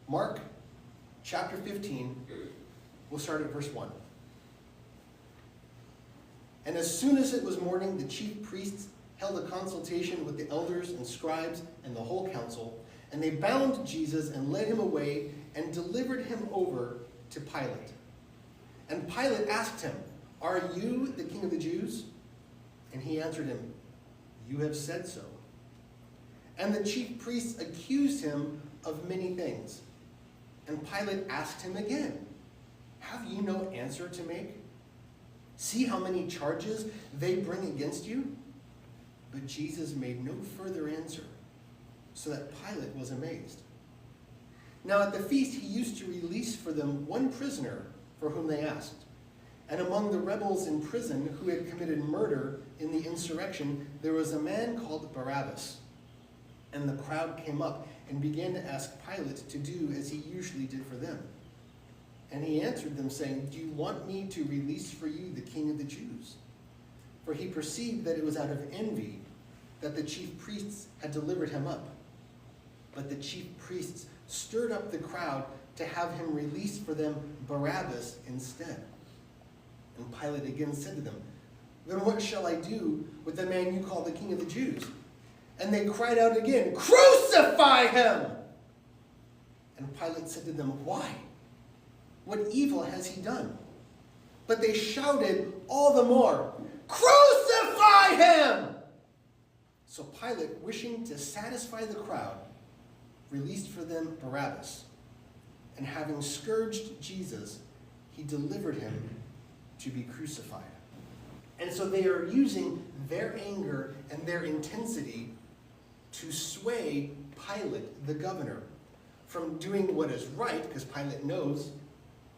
Mark chapter 15, we'll start at verse 1. And as soon as it was morning, the chief priests held a consultation with the elders and scribes and the whole council, and they bound Jesus and led him away and delivered him over to Pilate. And Pilate asked him, "Are you the king of the Jews?" And he answered him, "You have said so." And the chief priests accused him of many things. And Pilate asked him again, "Have you no answer to make? See how many charges they bring against you?" But Jesus made no further answer, so that Pilate was amazed. Now at the feast he used to release for them one prisoner for whom they asked. And among the rebels in prison who had committed murder in the insurrection, there was a man called Barabbas. And the crowd came up and began to ask Pilate to do as he usually did for them. And he answered them, saying, "Do you want me to release for you the king of the Jews?" For he perceived that it was out of envy that the chief priests had delivered him up. But the chief priests stirred up the crowd to have him release for them Barabbas instead. And Pilate again said to them, "Then what shall I do with the man you call the king of the Jews?" And they cried out again, "Crucify him!" And Pilate said to them, "Why? What evil has he done?" But they shouted all the more, "Crucify him!" So Pilate, wishing to satisfy the crowd, released for them Barabbas. And having scourged Jesus, he delivered him to be crucified. And so they are using their anger and their intensity to sway Pilate, the governor, from doing what is right, because Pilate knows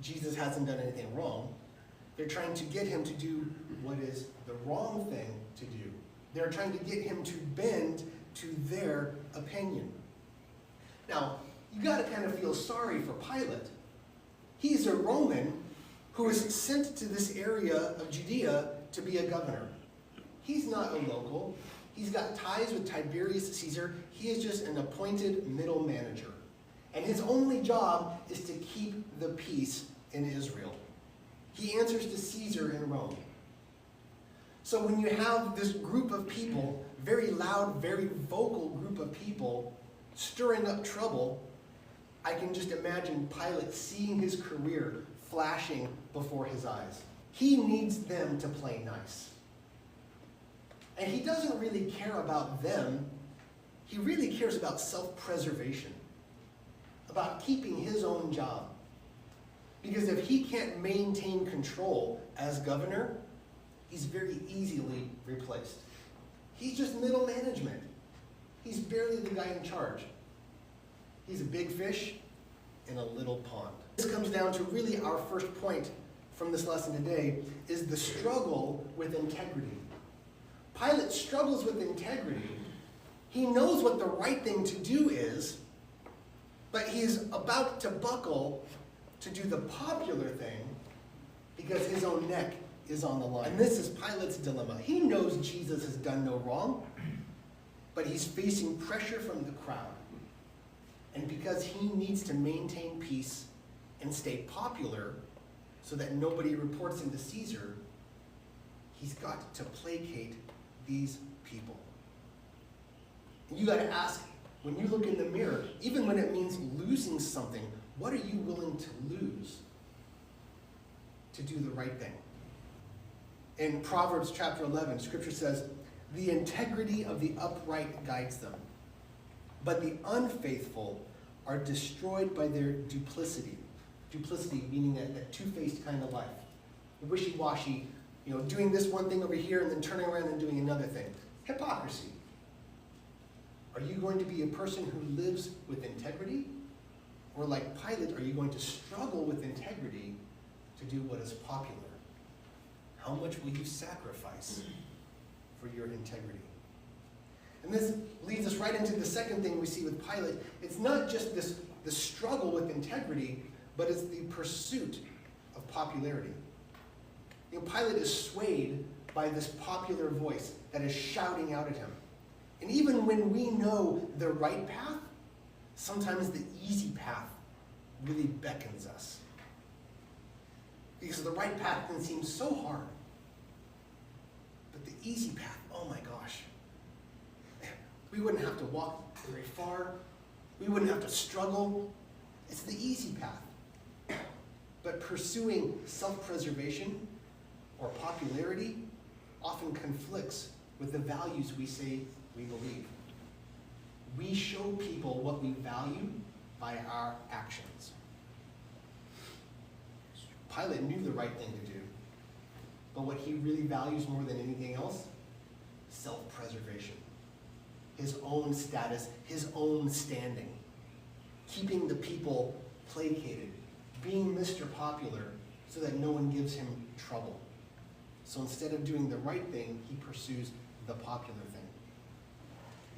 Jesus hasn't done anything wrong. They're trying to get him to do what is the wrong thing to do. They're trying to get him to bend to their opinion. Now, you got to kind of feel sorry for Pilate. He's a Roman who was sent to this area of Judea to be a governor. He's not a local. He's got ties with Tiberius Caesar. He is just an appointed middle manager. And his only job is to keep the peace in Israel. He answers to Caesar in Rome. So when you have this group of people, very loud, very vocal group of people, stirring up trouble, I can just imagine Pilate seeing his career flashing before his eyes. He needs them to play nice. And he doesn't really care about them. He really cares about self-preservation, about keeping his own job. Because if he can't maintain control as governor, he's very easily replaced. He's just middle management. He's barely the guy in charge. He's a big fish in a little pond. This comes down to really our first point from this lesson today, is the struggle with integrity. Pilate struggles with integrity. He knows what the right thing to do is, but he's about to buckle to do the popular thing because his own neck is on the line. And this is Pilate's dilemma. He knows Jesus has done no wrong, but he's facing pressure from the crowd. And because he needs to maintain peace and stay popular so that nobody reports him to Caesar, he's got to placate these people. And you got to ask, when you look in the mirror, even when it means losing something, what are you willing to lose to do the right thing? In Proverbs chapter 11, Scripture says, "The integrity of the upright guides them, but the unfaithful are destroyed by their duplicity." Duplicity meaning that two-faced kind of life. Wishy-washy, doing this one thing over here and then turning around and doing another thing. Hypocrisy. Are you going to be a person who lives with integrity? Or like Pilate, are you going to struggle with integrity to do what is popular? How much will you sacrifice for your integrity? And this leads us right into the second thing we see with Pilate. It's not just this struggle with integrity, but it's the pursuit of popularity. Pilate is swayed by this popular voice that is shouting out at him. And even when we know the right path, sometimes the easy path really beckons us. Because the right path can seem so hard. But the easy path, oh my gosh. We wouldn't have to walk very far. We wouldn't have to struggle. It's the easy path. But pursuing self-preservation or popularity often conflicts with the values we say we believe. We show people what we value by our actions. Pilate knew the right thing to do, but what he really values more than anything else? Self-preservation. His own status, his own standing. Keeping the people placated, being Mr. Popular so that no one gives him trouble. So instead of doing the right thing, he pursues the popular thing.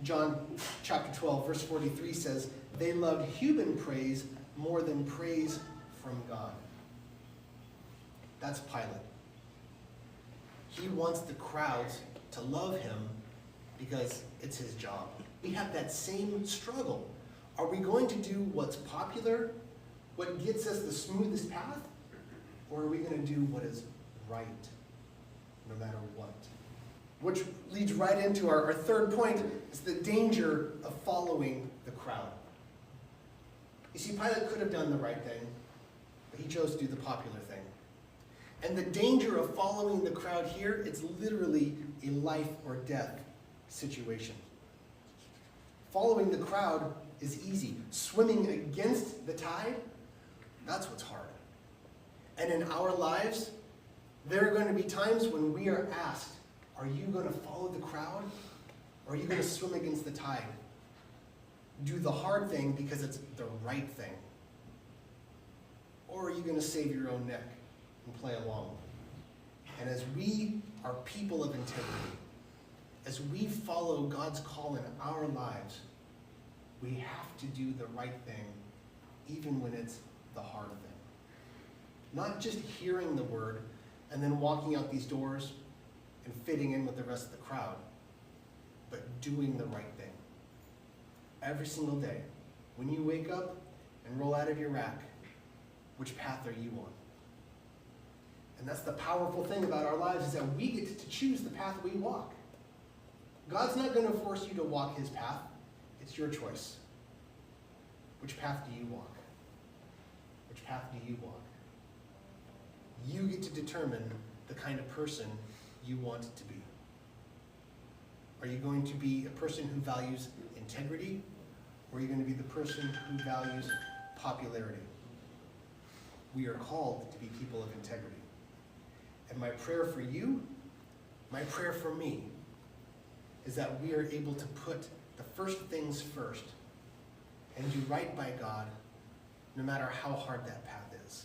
John chapter 12, verse 43 says, "They loved human praise more than praise from God." That's Pilate. He wants the crowds to love him because it's his job. We have that same struggle. Are we going to do what's popular, what gets us the smoothest path, or are we going to do what is right, no matter what? Which leads right into our third point, is the danger of following the crowd. You see, Pilate could have done the right thing, but he chose to do the popular thing. And the danger of following the crowd here, it's literally a life or death situation. Following the crowd is easy. Swimming against the tide, that's what's hard. And in our lives, there are going to be times when we are asked, are you going to follow the crowd, or are you going to swim against the tide? Do the hard thing because it's the right thing. Or are you going to save your own neck and play along? And as we are people of integrity, as we follow God's call in our lives, we have to do the right thing, even when it's the hard thing. Not just hearing the word and then walking out these doors and fitting in with the rest of the crowd, but doing the right thing. Every single day, when you wake up and roll out of your rack, which path are you on? And that's the powerful thing about our lives, is that we get to choose the path we walk. God's not going to force you to walk his path. It's your choice. Which path do you walk? Which path do you walk? You get to determine the kind of person you want to be. Are you going to be a person who values integrity, or are you going to be the person who values popularity? We are called to be people of integrity. And my prayer for you, my prayer for me, is that we are able to put the first things first and do right by God, no matter how hard that path is.